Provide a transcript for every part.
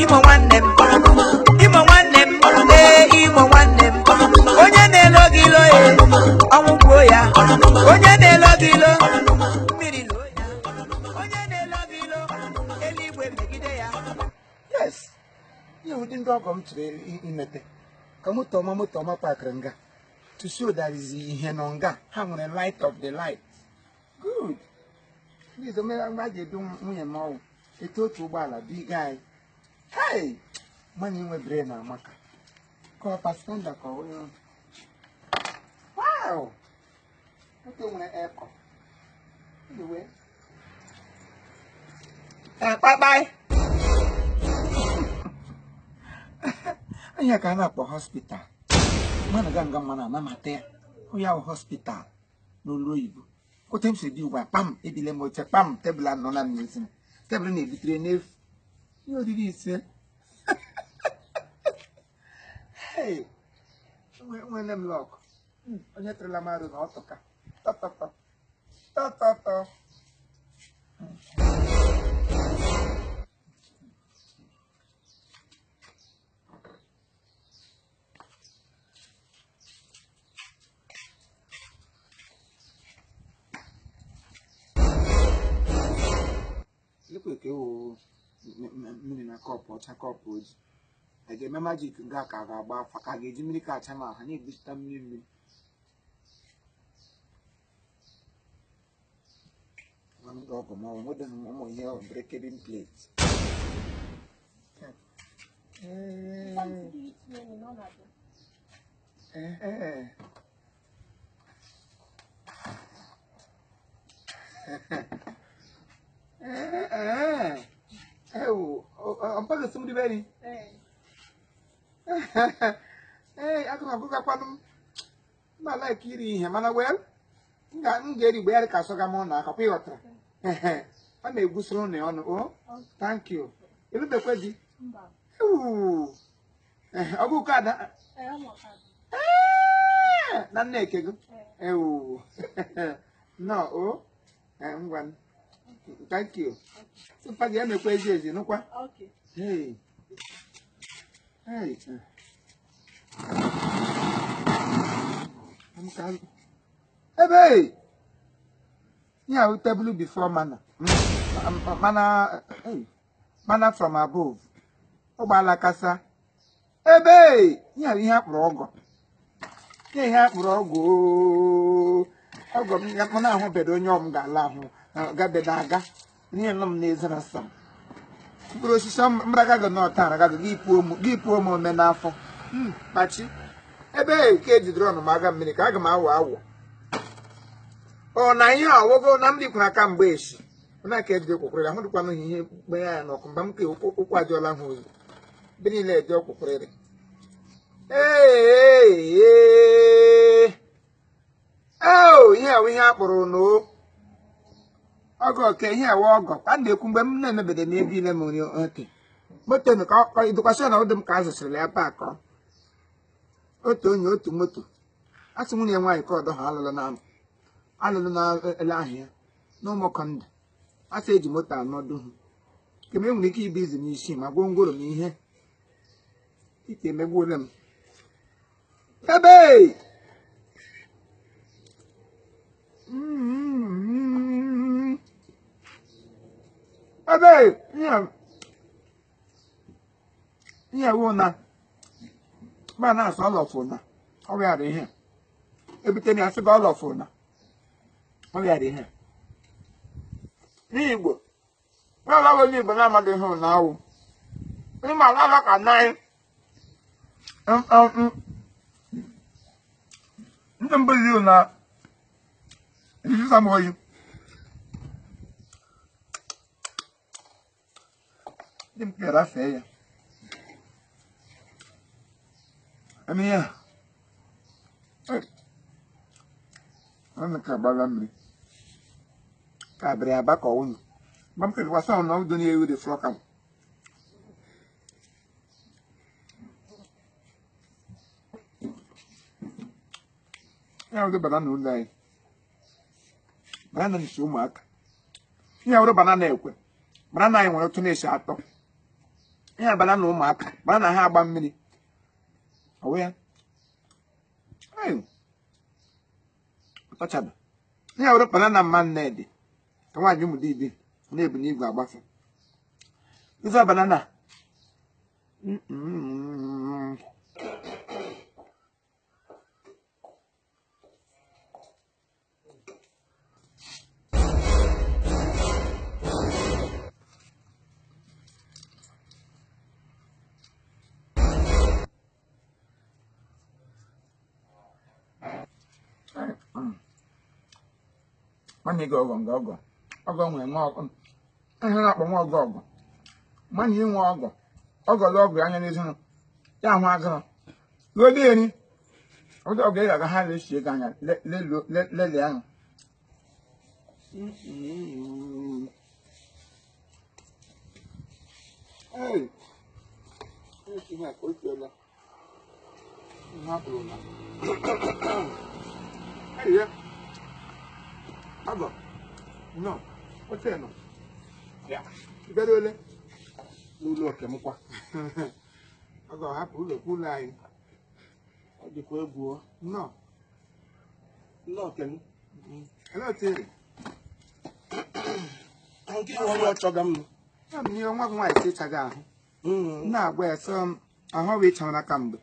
Imo one them, Imo one them, Imo one them. Onye na-elo gilo ọnwụgbuo ya. Onye na-elo gilo mmiri loo ya. Onye na-elo gilo eluigwe megide ya. Yes. You wouldn't go come to the Kamuto Pakranga to show that is Henonga, having a light of the light. Good. This is a man doing me more. A total bala, big guy. Hey, money with brain and maka. Call Pascanda call. Wow. I don't want to echo. Anyway. Bye-bye. Anya ka na po hospital. Mana ganga mana na mate. O ya hospital no loyibo. Ko tem se di wa pam ebile mo che pam tebla no na nisi. Tebla na ebitre nef. You did it say. Hey. When them lock. Onya trela maru no toka. Ta. Look at you, Minna Cop or Chacop Woods. I get my magic gaka about Fakagi, Jimmy Kachama, and this time. One dog or more than one year of breaking plates. I'm going to somebody ready. Hey, I can have a problem. Not like you, man. Well, I'm getting where the Casagamona, a paper. I may go soon on. Oh, thank you. You look at the ooh, I'll go cut that. Not naked. Oh, no, oh, and one. Thank you. So, for the other questions, you know what? Okay. Hey. I'm calm. Hey, babe. Yeah, we table before manna. Manna from above. Obalakasa. Hey, babe. Yeah, we have rogo. Yeah, have rogo. Ogo, we have mana ho bedo nyom galahu. Gabedaga. Ni nom nezana sam. Bro, si sam mbraga no tara ga gi puo mo me n'afọ. Pachi. Ebe ke di drone maga mmiri ka aga m awo. O na ihe awogo na mdi kwuna ka mgbe echi. Na ke di kokwere ahụ dịkwa no ihe gbe ya no kumba m ke okwu ajola hu oyi. Bi ni le ejo kokwere. Oh, ihe we ihe akpụrụ no. Ogo ke ihe awo ogo. Ka na-ekwu mgbe m na-emebede na ebi ile m onye oke. Moto ni ka edukasyon na odum ka azụsịrị ya pa akọ. Otu onye otu moto. Asị nwunye nwaanyị ka ọdọ ha alụlụ na ele ahịa na Imo Comedy. Asị eji moto anọdụ hụ. Keme nwere ike ibu izi n'isi ma gwongworo m ihe. Ike emegbuole m. Ebe! Ebe! Ihe wo na ma na asọ ọlọfụ na ọ ya dị ihe. Ebute ni asị ga ọlọfụ na ọ ya dị ihe. N'Igbo, na ala onye Igbo na amadị ihe na awụ. Ndị ma ala ka nai. Ndị mbụ yi na iji samoyi. Ndị mpere afọ ya. Amiya. Ana ka bala mi. Ka bre abaka onu. Mam ke wa sa na do ni ewu de flokam. Ya o banana ulai. Banana ni sumaka. Ya o banana ekwe. Banana yi won tun e sha ato. ihe banana ụmụaka banana ha agba mmiri ọwụ ya ọchaba ihe were banana mma nnedị ka nwaanyị ụmụdị ibi na-ebu n'igwe agbafe ife banana nwanne gị ọgọ nwere nwa ọgọ ihe na-akpọ nwa ọgọ nwanne inwe ọgọ lụ ọgụ anya n'ezinụ ya ahụ agụrụ lụọ eri ụjọ ọgụ ị ga-aga ha lesie gị anya lelie ahụ Agọ, no, what's it no? Yeah, better ole. N'ụlọ oke m kwa. Agọ hapụ ụlọ anyị. Ọ dịkwa egwu. No. Ụlọ oke m. Hello Terry. Nke ọrụ ọchọga m. Ya m ihe nwa nwaanyị techaga ahụ. Na-agwa ya sọ ahụ wee chawara ka mgbe.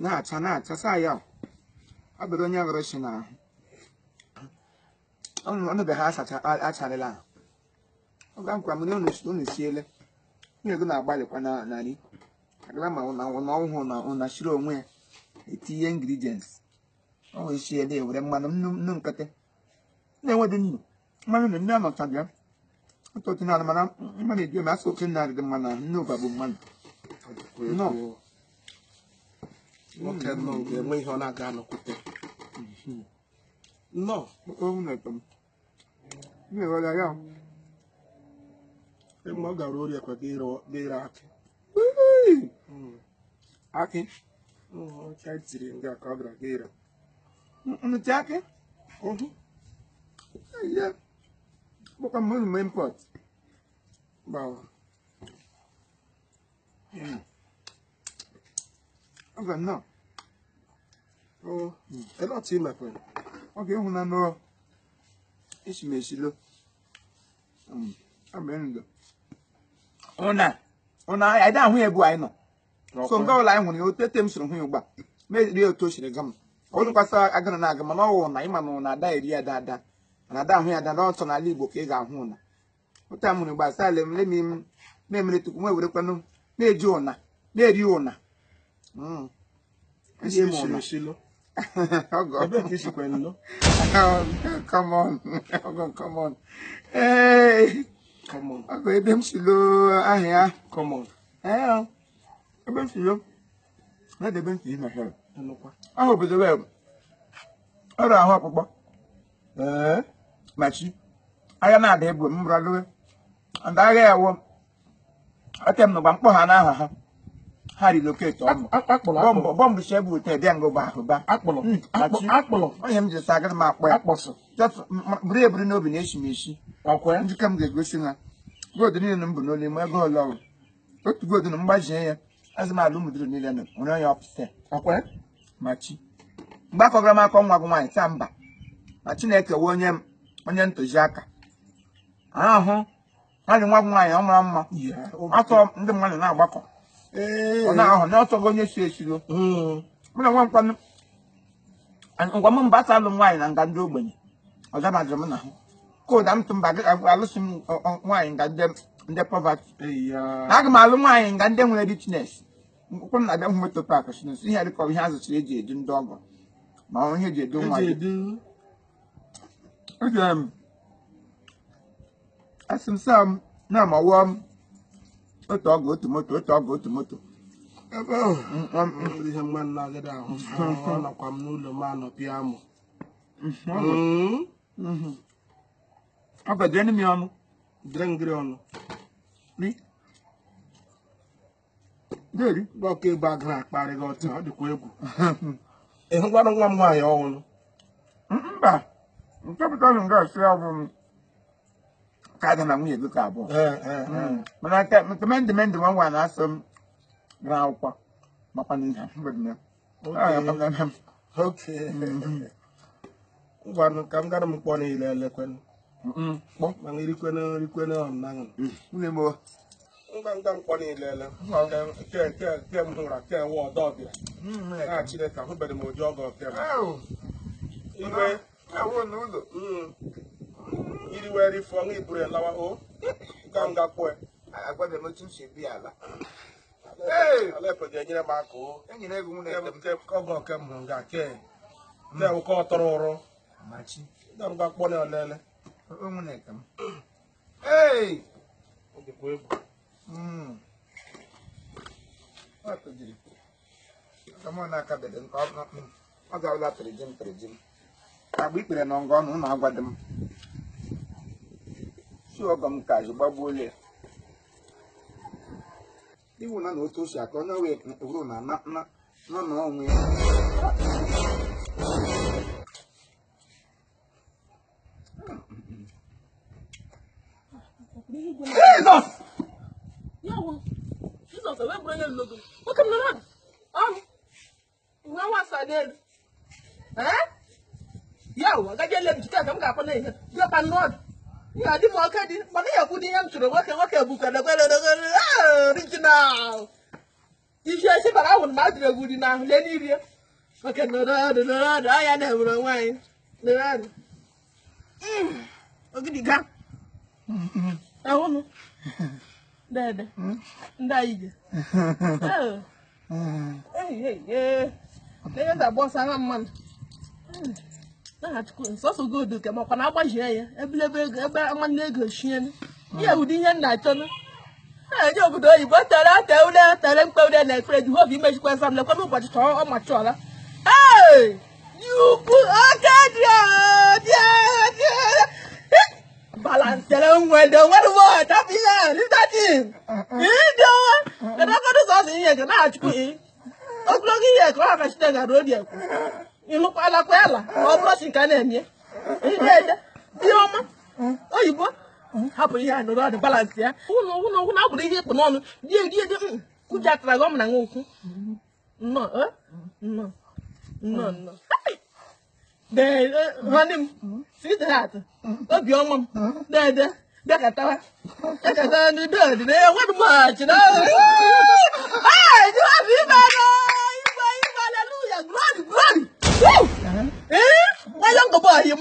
Na-acha saa ya. Ọ bụrụ onye ghọrọ shi n'ahụ. Ọnụ be ha acharịla ahụ. Ọ ga-nkwa m unu siele. Nwunye gị na-agbalịkwa narị. Agala ma ọhụụ na ụna shiri onwe ya etinye ingredients. Ọ wee siele ewere mmanụ nnu nkịtị. Na-enwedị nnu. Mmanụ nnu ndị anọchaghị ya. Ọtụtụ na mana mmanụ eji ome asa oke narị dị mmanụ nnu ụba bụ mmanụ. Nwoke nọ ga-enwe ihe ọ na-aga anọkwute. No, ọ gara ori ekwe ga-ere akị. Akị? Ọcha tiri nga ka ọ gara ga-ere. Nnụcha akị? Bụkwa mmadụ mee import. Gbawa. Ọ ga nnọọ. Ele otu imepere? Ọ ga-ehụ na nọọ isi m esilo. Ụna anyị ahụ ebu anyị nọ. So nke ọbụla anyị hụrụ ya otete m soro hụ ya ugbu a. Merie otu o siri ga m. Ọ dịkwasa agara na aga mana ọ wụ na ịma na ụna ada eri ya dada. Na ada ahụ ya dada ọtọ n'ala Igbo ka ị ga-ahụ ụna. Otu a mụrụ gbasa ale m na-emere tukwu nwe werekwanụ na-eji ụna na-eri ụna. Esilo. Ebe ka isikwa nlo. Come on. Hey. Come on. Ọgọ ebe m silo ahịa. Come on. Ebe m silo. Na-edebe ntị na hel. Anụkwa. Ahụ obodo wee ọrụ ahụ ọkpụkpọ. Machi. Ahịa na-ada ebu m bụrụ alụwe. Ndị agha ya wụ. Ate m nọgba mkpọ ha n'aha ha. Ha relocate ọmụ. Bọmbụ shi ebe ute bịa ngụgba ahụ ba. Akpọlọ. Onye m jiri sagara m akpọ ya. Akpọsụ. Buru eburu n'obi na-eshi m eshi. Ọkwa ya? Njika m ga-egosi na goodu niile m bụ n'olu ime ego ole ọrụ. Otu goodu na mgbajie ya. Azụ m alụ mụdịrị niile nọ. Nwere onye ọpụsị. Ọkwa ya? Machi. Mgbe akọgara m akọ nwa gị nwaanyị taa mba. Na Chineke wee onye ntụziaka. Ahụ nwaanyị nwa gị nwaanyị ọ mara mma. Atọ ndị mmadụ na-agbakọ. Ọ na-ahụ na ọtọgo onye si esiro. Mụ na nwa nkwanụ. Ngwa m mba asa alụ nwaanyị na nga ndị ogbenye. Ọzọ majụrụ m na ha. Kooda m tụmba alụsị m nwaanyị nga ndị poverty. Aga m alụ nwaanyị nga ndị nwere richness. Mkpụrụ m na-abịa hụ moto paak sinus ihe dịka ihe azụchiri eji edu ndị ọgọ. Ma ọ ihe eji edu nwa gị. Asị m saa m na ma wụọ m otu ọgụ otu moto. Ebe ahụ ihe mmanụ na-agada ahụ. Ọ nakwa m n'ụlọ m anọpịa amụ. Ọ ga-edere n'ime ọnụ. Dere ngịrị ọnụ. Deri. Ọka ebe agara akparị gị ọcha ọ dịkwa egwu. Ị hụkwara nwa m nwaanyị ọhụrụ? Mba. Nke pụtara nga asị ya bụ kada na nwunye gị ka abụọ mana temendimendị nwa na-asọ gra akwụkwọ makwa n'ihe ngwanụ ka m gara m kpọ niile elekwenụ mana rikwene ọnụnaṅụ ngwa mkpọ niile ele ke m hụra ke nwe ọdọ ọbịa na Chineke ahụbeghị m ụdị ọgọ ke iwe iri wee rifọ ọṅụ iburu ya lawa o nga kpọe Alepụ ga-enyere m aka o ọgọ ke m hụrụ nga ke na-ewụkọ ọtọrọ ụrụ ga m ga-akpọ na olele ọ ga-awụla pịrịjim agba ikpere na ngọ ọnụ na agwado m si ọgọ m ka ji gbagbuole iwu na otu o si atọ onye wee wuru na nọ n'onwe ya Jesus! Jesus, I went bring a logo. What come on? Now what's that? Yo, I got your leg to take them up on it. You can not. You are the market, but they are putting him to the work book and the original. If you say, but I would not do good enough, let you. Okay, no, I never know why. The okay, you got. I want Dad, died. Hey, there's a boss. I'm that's so good to come up on our here. A man negotiation. Yeah, we didn't that. I don't know, but I tell them, and I pray to have you make some of the but all my chola. Hey, you put balance them well done. What happy is that him? You don't. The doctor is also here. Can I ask you? Oh, look here. Go have a stand at rodeo. You look like Quella. Oh, brushing can end ye. Oh, you go. Happy here. No, the balance here. Who now bring it on? Dear, good jack. I go no. There, honey, see that. Oh, your mom. There, that I do. There, what much? You know, I do have hallelujah, glory. My younger boy, him.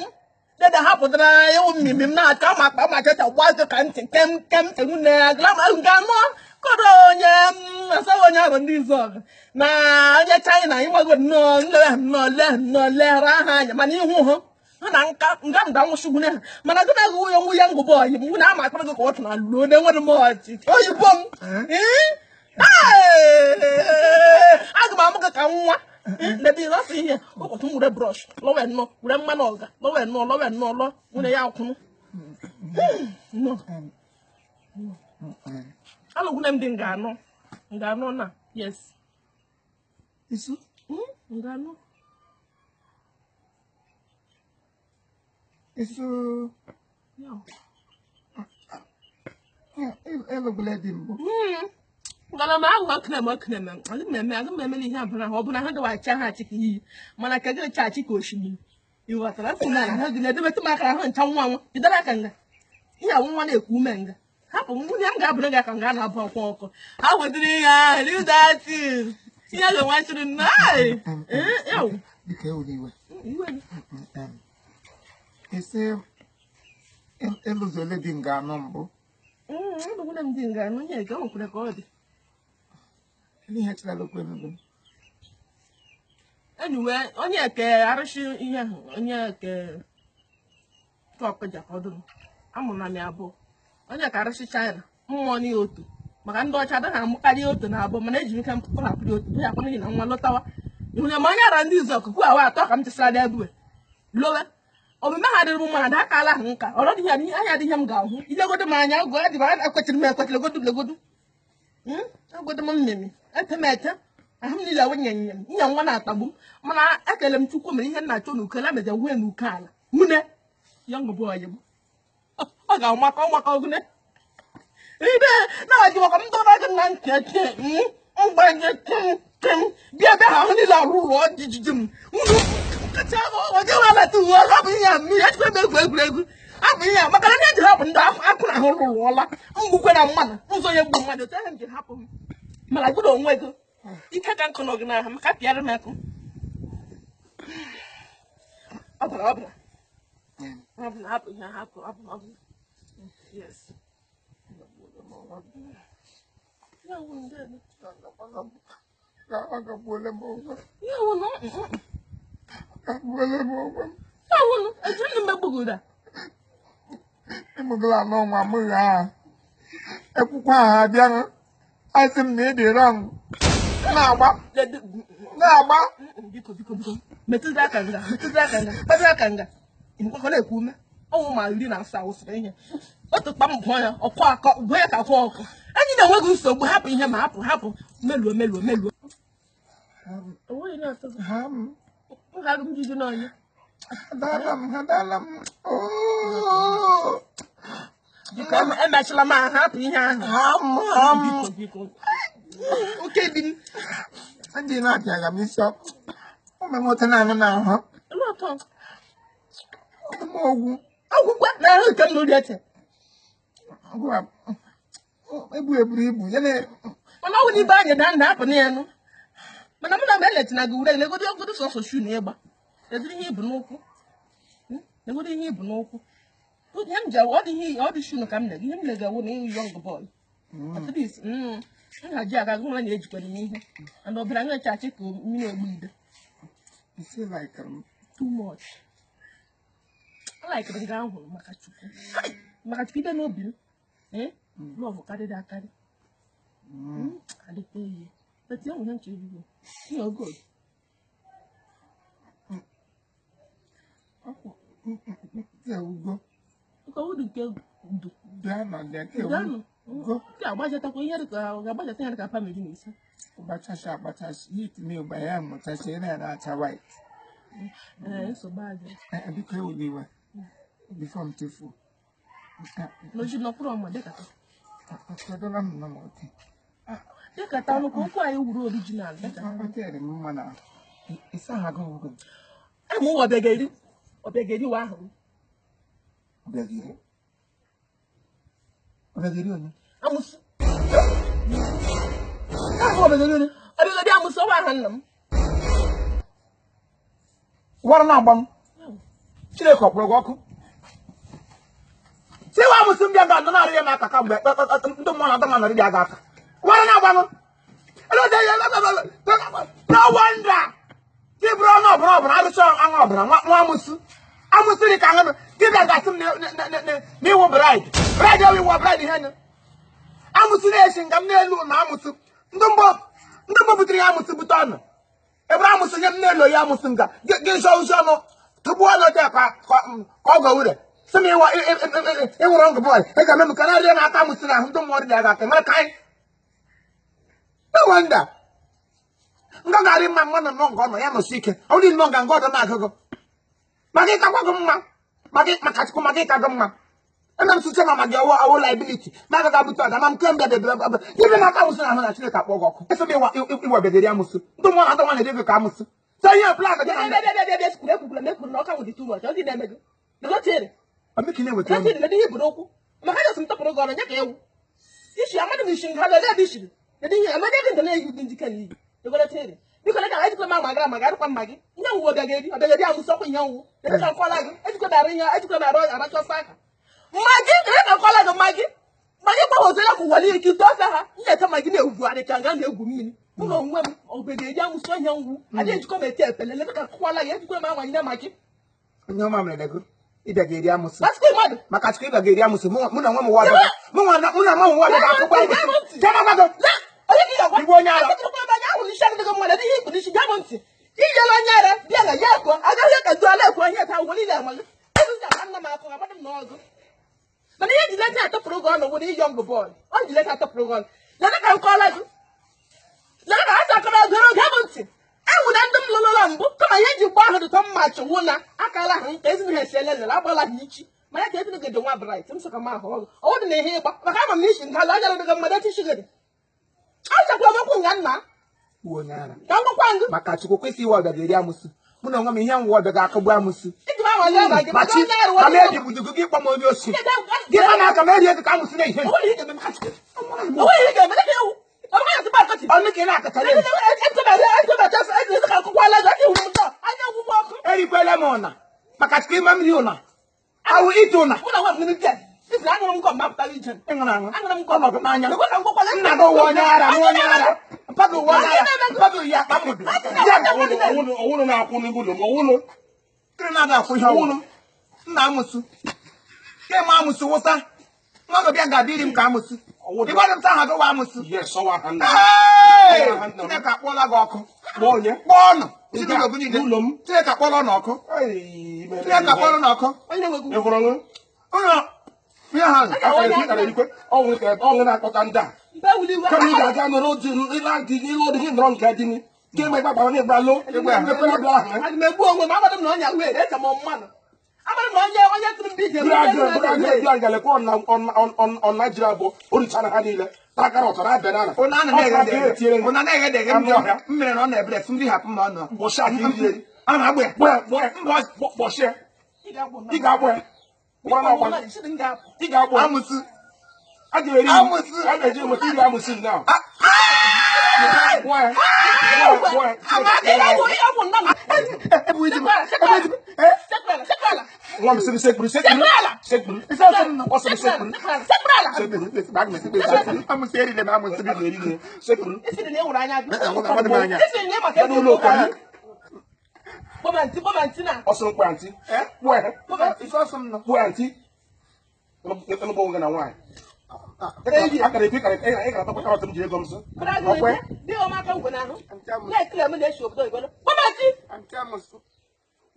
That happened that I own me not come up. I'm just a wild country. Came to Glamour. Coronia, so on your this dog. Now, China, you would no, money who. And I'm come down soon. Man, I don't know young boy. You know, my father got one. I don't want more. Oh, you bum. I go, Mamma. Let me not see here. Oh, to the brush. Low and no, Ramanoga. Low and no, when they are. No. I don't know them Gano. Gano na. Yes. Is it? Gano. It's No. Ever glad him. Gana work them. I don't remember him. I hope I had to watch a hatchy. Man, I can get a chachi cushion. You are the last one. I had never to make a hunt. Someone, you don't like yeah, one woman. Happen when I'm going to go up on Coco. How would you do that? You don't want to deny. Oh, the Kelly. It's a loser living Ganombo. I don't want to go for the God. Any hatch that look with them. Anyway, on your care, I should on your care. Talk with your father. I'm on my abo. Onye kara si China mmụọ ni otu maka ndị ọcha da na amụkarị otu na abụọ mana eji ike mpụkọ na apụrụ otu ya kwanye na nwa lọtawa ihunye ma onye ara ndị izu ọkụkụ awa atọ ka m tesara da ebue lowe omume ha dịrị m mmadụ aka ala ahụ nka ọrụ dị ya anya dị ihe m ga-ahụ ilegodo m anya gụọ adịba akwetịrị m ekwetịrị legodo agodo m mmemme etemete ahụ m niile wenye nye m nye nwa na-atagbu m mana ekele m Chukwu mere ihe nna achọ n'ukele meje nwee n'uke ala mune young boy ọ ga-amaka ọmaka ogune ibe na-ajụwaka m dọba gị na ntị mgbanye bịa bịa ha niile arụrụ ọjijiji m kacha oge welata uwe hapụ ihe a mmiri ejikwa ebe egwuregwu hapụ ihe a maka na ndị eji hapụ ndị akụ na ahụ rụrụọla mgbukwe na mmadụ ụzọ onye gbu mmadụ otu ahụ m ji hapụ m mana gbudo onwe gị ike ka nkụ n'oge n'ahụ maka pịara m akụ ọbara hapụ ihe hapụ yes Emugla n'ọnwa mụghị ahụ ekwukwa ahụ abịaghị asị m na ịdị rọng na-agba biko metụta aka nga ịnkwakọ na-ekwu ume ọnwụ ma 17 wụsịrị ihe otu kpa mbụ ya ọkụ akọ bụ ya ka kwụ ọkụ anyị na-enweghị nsogbu hapụ ihe ma hapụ meluo ngharụ m jiji n'ọnya biko emechila m ahụ hapụ ihe ahụ biko oke dị m ndị na-apịaga m isi ọkụ ụmụ nwoke na-anụ n'ahụ ọgwụgwa na-ahụ nke m n'ụlọ ete eburu ibu mana ọ bụ n'ibe anyị na-apụ na ya nụ mana mụ na m eletina gị ure na-egodo ogodo sọsọ shu na ịgba ediri ihe ibu n'ụkwụ ihe m ji ọ dị shu ka m na-ege ihe m na-ege awụ na ịyụ yọng bọị nhaji aga gị nwa na-ejikwara m ihe and ọ bịara nwechachi ka mmiri ogbu ide too much like nga ahụ maka chukwu ide n'obi m lọvụ karịrị akarị adịkwa ihe eti enwe ihe nche ebigo ihe ogod ụkọwudu nke udo nke agbajatakwa ihe ga-agbajata ya dịka famili na ise agbachasị hit me ụba ya mụtachi na-acha white nsogbu aja biko ewuliwe before m tefu n'oji n'ọkwụrụ ọma dịkata m ọnụ ka okwu anyị wuru orijinal amụ ọbịageri wa ahụ amụsụ ọbịageri amụsụ ọwa aha nna m wara na-agba m Chineke ọkpụrụ gị ọkụ siwa amụsụ m bịa ga anọ na-arị ya m aka ka mgbe ndị mmụọ na-ada manarị dị aga aka wara na-agba m no wonder tibụrụ ọnụ ọbụla arụcha aṅụ ọbụla nwa amụsụ dị ka aṅụ dibịa gasị m n'iwu bride ewu iwu bride ihe nye amụsụ na-esi nga m n'elu na amụsụ ndị mbọ butere ya amụsụ bute ọnụ ebe amụsụ nye m n'elu ya amụsụ nga gị nsọ usi ọnụ tụgbuo ọnụ dị ka ọ gọwure sị m ịwụrụ ngụ bọọlụ ị ga-eme m ka na-arịa na aka amụsụ na ahụ ndị mmụọ dị aga aka mere ka anyị no wonder nga ga-arị mma mmadụ nọ nke ọnọ ya nọsi ike ọ dị nnọọ nga nga ọdọ na-agụgụ maka ịkakwa gị mma maka chukwu maka ịka gị mma ena m sụche ma ma gị ọwụ liability na-agaghị abụta ọga ma m kemgbe debe na aka amụsụ na ahụ na Chineke akpọ gị ọkụ eso m iwe bedere amụsụ ndị mmụọ na ndị nwa na-edebe ka amụsụ so ihe plan gị maka ya sị m tọpụrụ gị ọrụ nye ka ewu isi amadị m isi nga ga dị ishiri ihe amadị gị ndị na-eyi dị njike n'iyi egolotere biko na ga ejikwa ma magara maga arụkwa mma gị nye nwụ ọbịageri amụsụ ọkwa ihe nwụ ebe ka nkwala gị ejikwa na aracha ọsọ aka mmagi ebe ka nkwala gị mmagi gbawozere ya kwụwali ike ite ọka ha nyecha magi na-egwu ka nga na-egwu mmiri ụlọ onwe m ọbịageri amụsụ ihe nwụ adị ejikwa m eti epele ebe ka nkwala gị ejikwa m anwanye magi onye ọma mere ego ịbịageri amụsụ mmadụ maka chukwu ịbịageri amụsụ mụ na nwa m wada mụ na nwa m wada ga-akụkwa igwe onye ara ijela onye ara bịa na ya akọ agaghị ekaduala ekwe onye ta ụgwọ niile amaghị nna m akọ agbadị m n'ọzọ mana ihe jileta atọpụrụ gị ọnụ nwere iyi ọngụ bọọlụ ọ jileta atọpụrụ gị ọnụ lena ka nkọla gị lena ka ha sakọrọ ogere oge m ntị enwụ na ndị m lụlụla mbụ kama ihe ji gba ahụ dịtọ mma chụwụ na akala ahụ nka ezigbo ha esi elelele agbala ha ichi mana ka ebi ga nwa bright m saka ma ho o dị na ihe ịgba maka ama m n'ishi nga la anya daga mmada chi shigede achakwa m kwụ nga nna uwe onye ara ka ngwakwa ngụ maka chukwu kwesị iwe ọbịa ga-eri amụsụ mụ na onwe m ihe nwa ọbịa ga-akụgbu amụsụ iji ma nwa ga gị machi ka m eji budugo gị ịkpọ m onye osi gị ma na aka m eri ego ka amụsụ na ihe o nwere ike maka o nwere ike maka ewu ọ bụ ya tụba akọchi ọnụ ka ị na-akọcha ya erikwela m ụna maka chukwu ịma mmiri ụna awụ ite ụna ịṅụrụ aṅụ ọnọdụ n'anya nna gị ụwa onye ara nwa onye ara mpaga ụwa onye ara mpaga ya akpa mụdụ ọwụrụ na-akwụ n'igbudo m ọwụrụ kịrị na-aga akwụ ihe ọwụrụ nna amụsụ kemgbe amụsụ wụsa nwa bịa ga-adịrị m ka amụsụ ịgbadụ m aha gị wa amụsụ Chineke akpọla gị ọkụ kpọọ ọnụ Chineke akpọla ọnụ ọkụ Chineke akpọla ọnụ ọkụ ọnwụ na-akpọta ndị a kama ị ga-aga nọrọ otu ịlụ ọdị gị nọrọ nke dị ka eme gbagbawa na ịgbalo megbu onwe m amadụ m na ọnya wee eche m mmanụ amadụ m onye tụrụ ndị ije bịa ngalekwa ọ Naịjirịa bụ oricha na ha niile takara ọtọ na-abịa n'ala ụna na-eghedeghe ndị ọhịa mmiri na ọ na-ebere nri hapụ ma ọ nọ a na-agba ya kpọchie ị ga-agbụ ya ị ga-agbụ ya amụsụ a ga-eji enweta iri amụsụ ndị ahụ nwa m sịrị sekpuru ọsọ mkpụ antị ịlụbọ na nwaanyị akara ekwe ị ga-atọkwa karọt m ji ego m so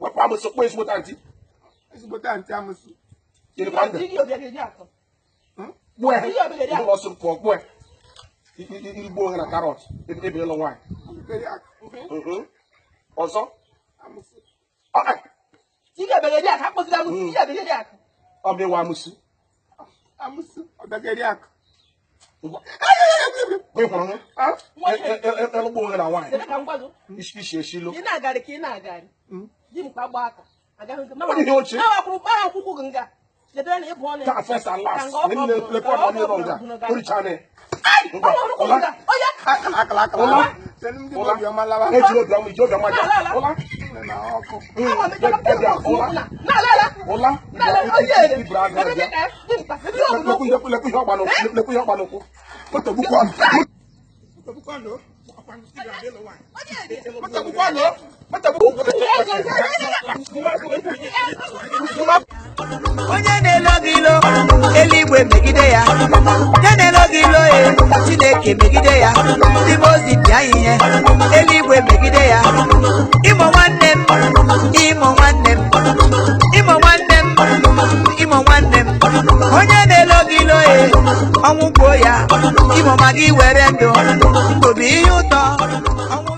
wepụ amụsụ kpọ ezigbote antị amụsụ ọsọ pụọ kpụọ irigbo onwe na karọt ebe ịlụ nwaanyị ọzọ ọ bụ ịwa amụsụ elụgbo onwe na nwaanyị isi eshilo ka first and last lekwa na onye nga orichane ejiri obiọma iji obiọma ja ụla iburu aga bịa lekwu ihe ọgba n'ụkwụ onye na-elo gị ilo eluigwe megide ya onye na-elo gị ilo Chineke megide ya ndị ozi bịa ihe eluigwe megide ya Imo nwanne m Imo nwanne m Imo nwanne m Imo nwanne m onye na-elo gị ilo ọnwụ gbuo ya Imo ma gị were ndụ bụ ihe ụtọ ọnwụ